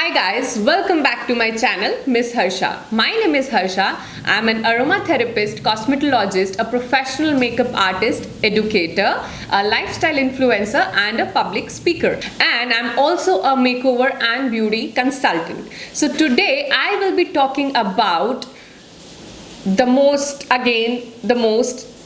Hi guys, welcome back to my channel, Miss Harsha. My name is Harsha. I'm an aromatherapist, cosmetologist, a professional makeup artist, educator, a lifestyle influencer, and a public speaker. And I'm also a makeover and beauty consultant. So today I will be talking about the most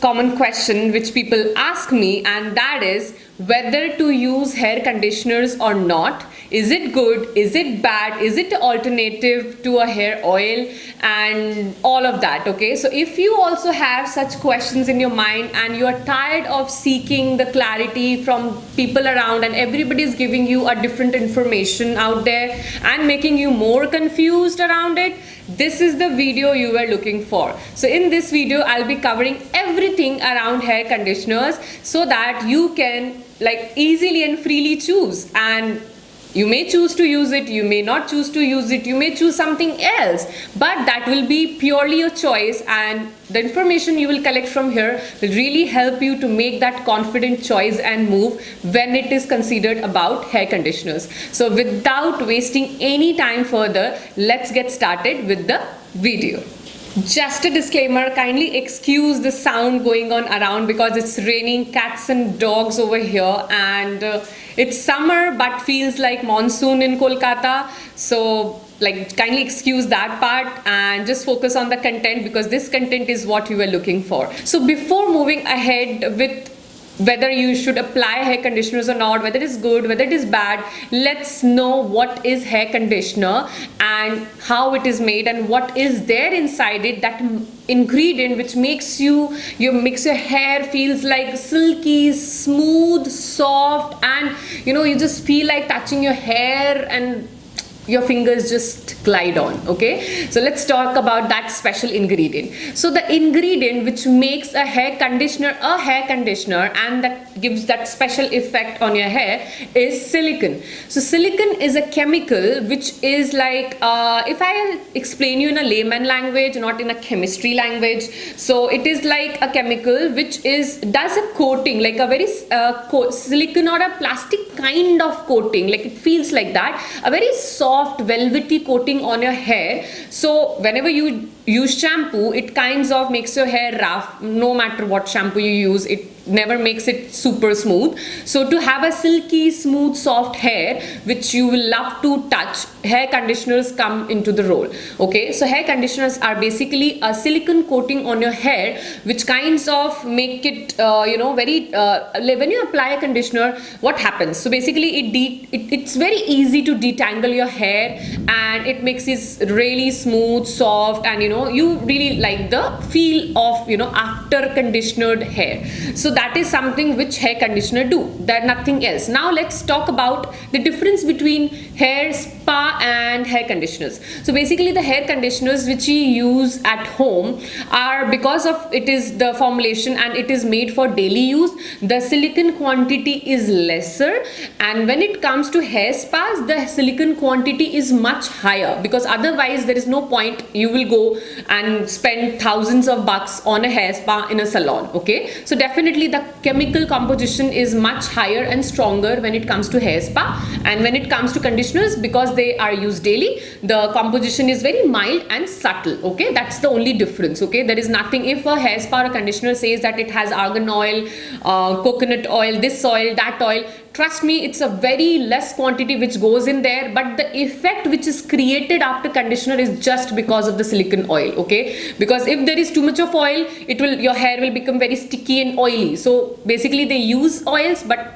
common question which people ask me, and that is whether to use hair conditioners or not. Is it good? Is it bad? Is it an alternative to a hair oil? And all of that, okay? So if you also have such questions in your mind and you are tired of seeking the clarity from people around and everybody is giving you a different information out there and making you more confused around it, this is the video you were looking for. So in this video, I'll be covering everything around hair conditioners so that you can easily and freely choose. And you may choose to use it, you may not choose to use it, you may choose something else, but that will be purely your choice, and the information you will collect from here will really help you to make that confident choice and move when it is considered about hair conditioners. So without wasting any time further, let's get started with the video. Just a disclaimer, kindly excuse the sound going on around because it's raining cats and dogs over here, and it's summer but feels like monsoon in Kolkata. So kindly excuse that part and just focus on the content because this content is what you were looking for. So before moving ahead with whether you should apply hair conditioners or not, whether it is good, whether it is bad, let's know what is hair conditioner and how it is made and what is there inside it, that ingredient which makes your hair feels like silky, smooth, soft, and you just feel like touching your hair and your fingers just glide on. Okay, so let's talk about that special ingredient. So the ingredient which makes a hair conditioner and that gives that special effect on your hair is silicone. So silicone is a chemical which is if I explain you in a layman language, not in a chemistry language, so it is like a chemical which does a coating, like a very silicone or a plastic kind of coating, like it feels like that, a very soft velvety coating on your hair. So whenever you use shampoo, it kinds of makes your hair rough. No matter what shampoo you use, it never makes it super smooth. So to have a silky, smooth, soft hair which you will love to touch, hair conditioners come into the role. Okay, so hair conditioners are basically a silicone coating on your hair which kinds of make it very when you apply a conditioner, what happens? So basically it's very easy to detangle your hair and it makes it really smooth, soft, and you really like the feel of after conditioned hair. So that is something which hair conditioner do, that nothing else. Now let's talk about the difference between hair spa and hair conditioners. So basically the hair conditioners which we use at home are, because of it is the formulation and it is made for daily use, the silicone quantity is lesser, and when it comes to hair spas, the silicone quantity is much higher, because otherwise there is no point you will go and spend thousands of bucks on a hair spa in a salon. Okay, so definitely the chemical composition is much higher and stronger when it comes to hair spa, and when it comes to conditioners, because they are used daily, the composition is very mild and subtle. Okay, that's the only difference. Okay, there is nothing. If a hair spa or conditioner says that it has argan oil, coconut oil, this oil, that oil, trust me, it's a very less quantity which goes in there, but the effect which is created after conditioner is just because of the silicone oil. Okay, because if there is too much of oil, your hair will become very sticky and oily. So basically they use oils, but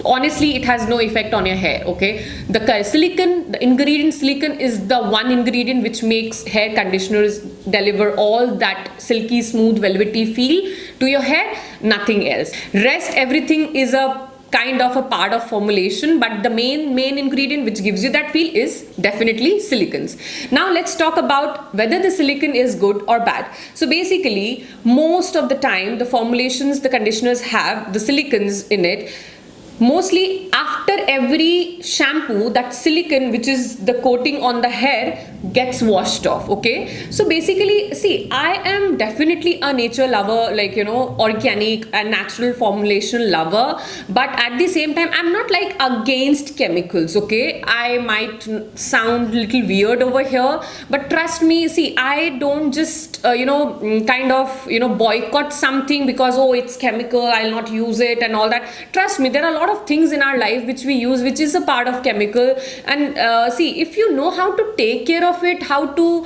honestly it has no effect on your hair. Okay, the ingredient silicone is the one ingredient which makes hair conditioners deliver all that silky, smooth, velvety feel to your hair, nothing else. Rest everything is a kind of a part of formulation, but the main ingredient which gives you that feel is definitely silicones. Now let's talk about whether the silicone is good or bad. So basically most of the time the formulations, the conditioners have the silicones in it. Mostly after every shampoo, that silicone, which is the coating on the hair, gets washed off. Okay, so basically, see, I am definitely a nature lover, like, you know, organic and natural formulation lover, but at the same time I'm not like against chemicals. Okay, I might sound little weird over here, but trust me, see, I don't just kind of boycott something because, oh, it's chemical, I'll not use it and all that. Trust me, there are a lot of things in our life which we use which is a part of chemical. And see, if you know how to take care of it, how to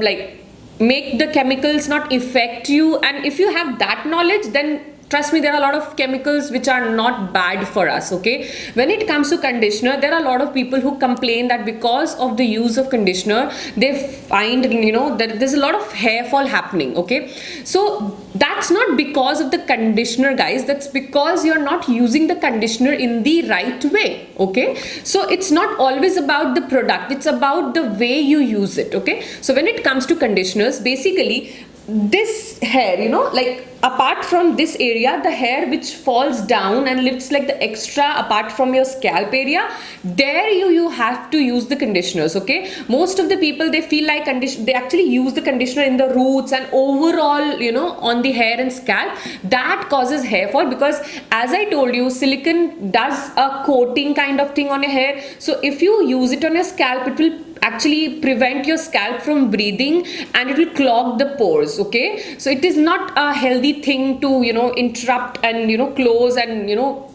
like make the chemicals not affect you, and if you have that knowledge, then trust me, there are a lot of chemicals which are not bad for us. Okay, when it comes to conditioner, there are a lot of people who complain that because of the use of conditioner, they find that there's a lot of hair fall happening. Okay, so that's not because of the conditioner, guys, that's because you're not using the conditioner in the right way. Okay, so it's not always about the product, it's about the way you use it. Okay, so when it comes to conditioners, basically this hair, like apart from this area, the hair which falls down and lifts like the extra apart from your scalp area, there you have to use the conditioners. Okay, most of the people, they feel like they actually use the conditioner in the roots and overall on the hair and scalp. That causes hair fall because, as I told you, silicone does a coating kind of thing on your hair. So if you use it on your scalp, it will actually prevent your scalp from breathing and it will clog the pores. Okay, so it is not a healthy thing to interrupt and close and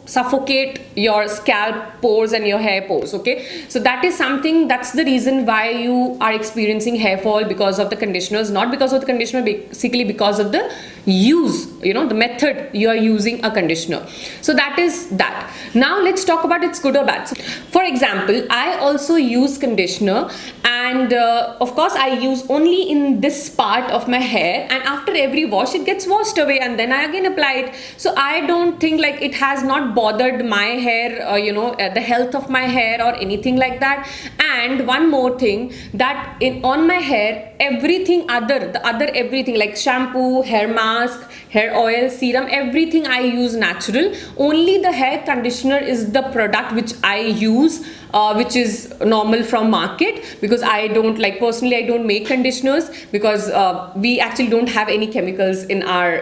suffocate your scalp pores and your hair pores. Okay, so that is something, that's the reason why you are experiencing hair fall, because of the conditioners, not because of the conditioner, basically because of the use, the method you are using a conditioner. So that is that. Now let's talk about its good or bad. So, for example, I also use conditioner, and of course I use only in this part of my hair, and after every wash it gets washed away and then I again apply it. So I don't think like it has not bothered my hair, the health of my hair or anything like that. And one more thing, that on my hair, everything everything like shampoo, hair mask, hair oil, serum, everything I use natural. Only the hair conditioner is the product which I use, which is normal from market, because I don't like, personally I don't make conditioners because we actually don't have any chemicals in our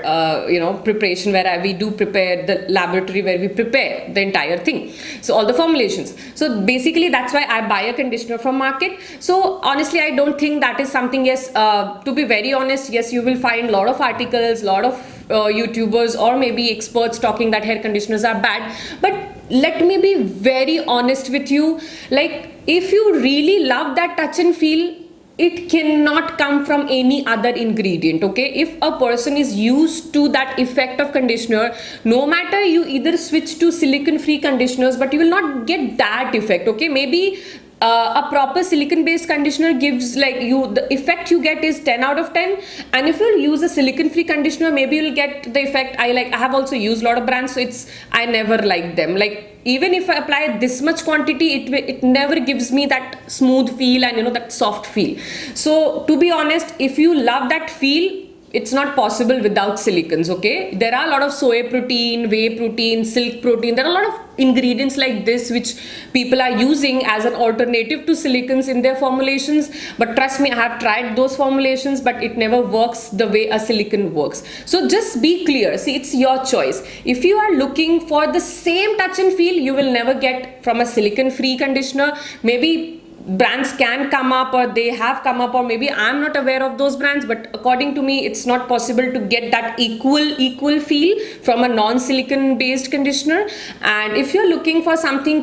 preparation, where we do prepare the laboratory where we prepare the entire thing, so all the formulations. So basically that's why I buy a conditioner from market. So honestly I don't think that is something. Yes, to be very honest, yes, you will find a lot of articles, lot of YouTubers or maybe experts talking that hair conditioners are bad, but let me be very honest with you, like if you really love that touch and feel, it cannot come from any other ingredient. Okay, if a person is used to that effect of conditioner, no matter you either switch to silicone free conditioners, but you will not get that effect. Okay, maybe a proper silicone based conditioner gives like the effect you get is 10 out of 10, and if you use a silicone free conditioner, maybe you'll get the effect I have also used a lot of brands, so I never like them. Like even if I apply this much quantity, it never gives me that smooth feel and that soft feel. So to be honest, if you love that feel, it's not possible without silicones. Okay, there are a lot of soy protein, whey protein, silk protein, there are a lot of ingredients like this which people are using as an alternative to silicones in their formulations, but trust me, I have tried those formulations, but it never works the way a silicone works. So just be clear, see, it's your choice. If you are looking for the same touch and feel, you will never get from a silicone free conditioner. Maybe brands can come up, or they have come up, or maybe I'm not aware of those brands, but according to me it's not possible to get that equal feel from a non-silicone based conditioner. And if you're looking for something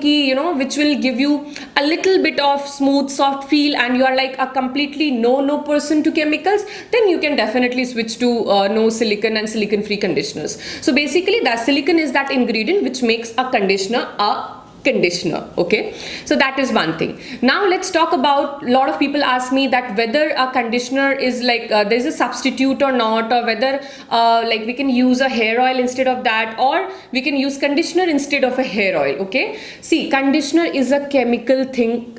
which will give you a little bit of smooth soft feel, and you are like a completely no person to chemicals, then you can definitely switch to no silicone and silicone free conditioners. So basically the silicone is that ingredient which makes a conditioner a conditioner. Okay, so that is one thing. Now let's talk about, a lot of people ask me that whether a conditioner is like there's a substitute or not, or whether like we can use a hair oil instead of that, or we can use conditioner instead of a hair oil. Okay, see, conditioner is a chemical thing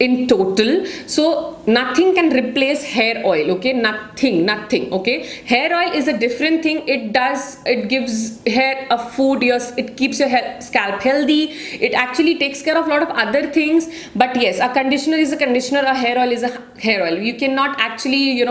in total. So nothing can replace hair oil, okay? Nothing, okay? Hair oil is a different thing. It gives hair a food, it keeps your scalp healthy. It actually takes care of a lot of other things. But yes, a conditioner is a conditioner, a hair oil is a hair oil. You cannot actually,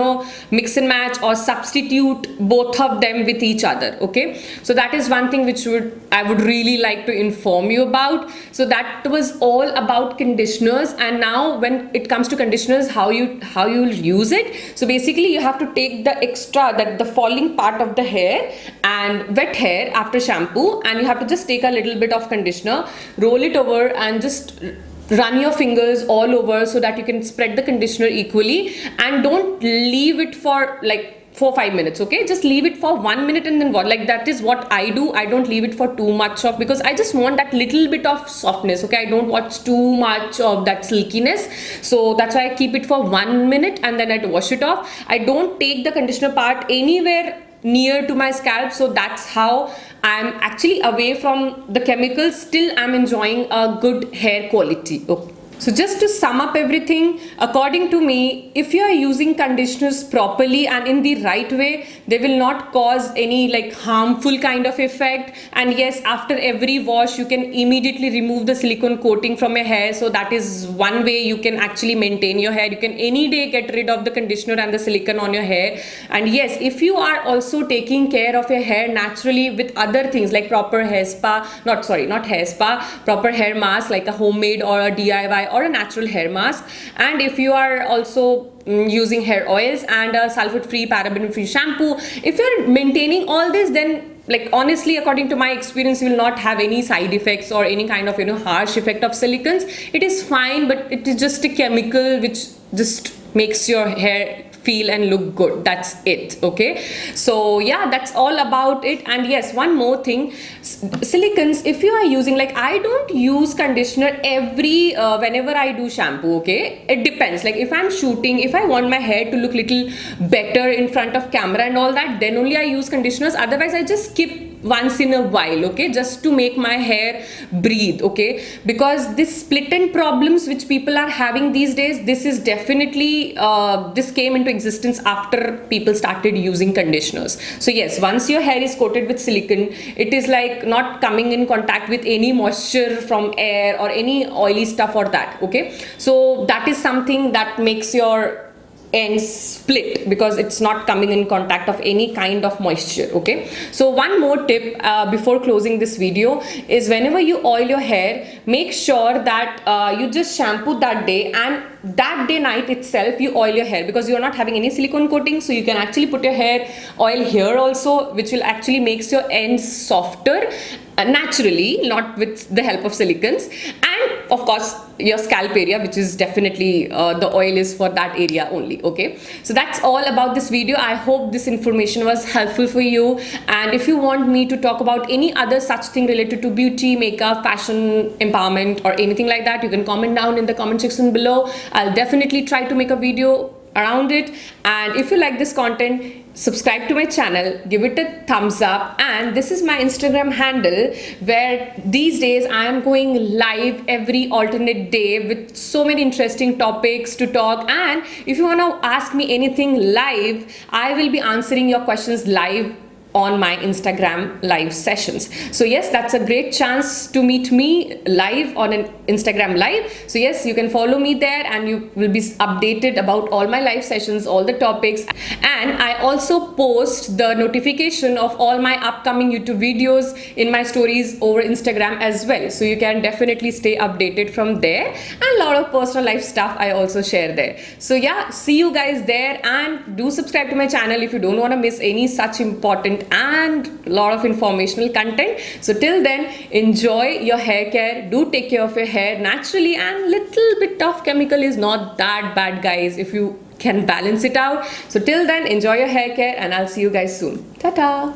mix and match or substitute both of them with each other, okay? So that is one thing which I would really like to inform you about. So that was all about conditioners. And now when it comes to conditioners, how you will use it. So basically you have to take the falling part of the hair and wet hair after shampoo, and you have to just take a little bit of conditioner, roll it over, and just run your fingers all over so that you can spread the conditioner equally. And don't leave it for like 4-5 minutes, okay? Just leave it for 1 minute and then like that is what I do. I don't leave it for too much of, because I just want that little bit of softness, okay? I don't want too much of that silkiness. So that's why I keep it for 1 minute and then I wash it off. I don't take the conditioner part anywhere near to my scalp, so that's how I'm actually away from the chemicals. Still I'm enjoying a good hair quality, okay? So just to sum up everything, according to me, if you are using conditioners properly and in the right way, they will not cause any like harmful kind of effect. And yes, after every wash, you can immediately remove the silicone coating from your hair. So that is one way you can actually maintain your hair. You can any day get rid of the conditioner and the silicone on your hair. And yes, if you are also taking care of your hair naturally with other things like proper hair spa, not hair spa, proper hair mask like a homemade or a DIY or a natural hair mask, and if you are also using hair oils and a sulfate free, paraben free shampoo, if you're maintaining all this, then like honestly, according to my experience, you will not have any side effects or any kind of harsh effect of silicones. It is fine, but it is just a chemical which just makes your hair feel and look good. That's it, okay? So yeah, that's all about it. And yes, one more thing, silicones, if you are using, like I don't use conditioner every whenever I do shampoo, okay? It depends. Like if I'm shooting, if I want my hair to look little better in front of camera and all that, then only I use conditioners. Otherwise I just skip once in a while, okay, just to make my hair breathe, okay? Because this split end problems which people are having these days, this is definitely this came into existence after people started using conditioners. So yes, once your hair is coated with silicone, it is like not coming in contact with any moisture from air or any oily stuff or that, okay? So that is something that makes your ends split, because it's not coming in contact of any kind of moisture, okay? So one more tip before closing this video is, whenever you oil your hair, make sure that you just shampoo that day, and that day night itself you oil your hair, because you are not having any silicone coating. So you can actually put your hair oil here also, which will actually makes your ends softer naturally, not with the help of silicones. And of course your scalp area, which is definitely the oil is for that area only, okay? So that's all about this video. I hope this information was helpful for you, and if you want me to talk about any other such thing related to beauty, makeup, fashion, empowerment or anything like that, you can comment down in the comment section below. I'll definitely try to make a video around it. And if you like this content, subscribe to my channel, give it a thumbs up. And this is my Instagram handle, where these days I am going live every alternate day with so many interesting topics to talk. And if you want to ask me anything live, I will be answering your questions live on my Instagram live sessions. So yes, that's a great chance to meet me live on an Instagram live. So yes, you can follow me there and you will be updated about all my live sessions, all the topics. And I also post the notification of all my upcoming YouTube videos in my stories over Instagram as well. So you can definitely stay updated from there, and a lot of personal life stuff I also share there. So yeah, see you guys there, and do subscribe to my channel if you don't want to miss any such important and a lot of informational content. So till then, enjoy your hair care, do take care of your hair naturally, and little bit of chemical is not that bad, guys, if you can balance it out. So till then, enjoy your hair care, and I'll see you guys soon. Ta-ta.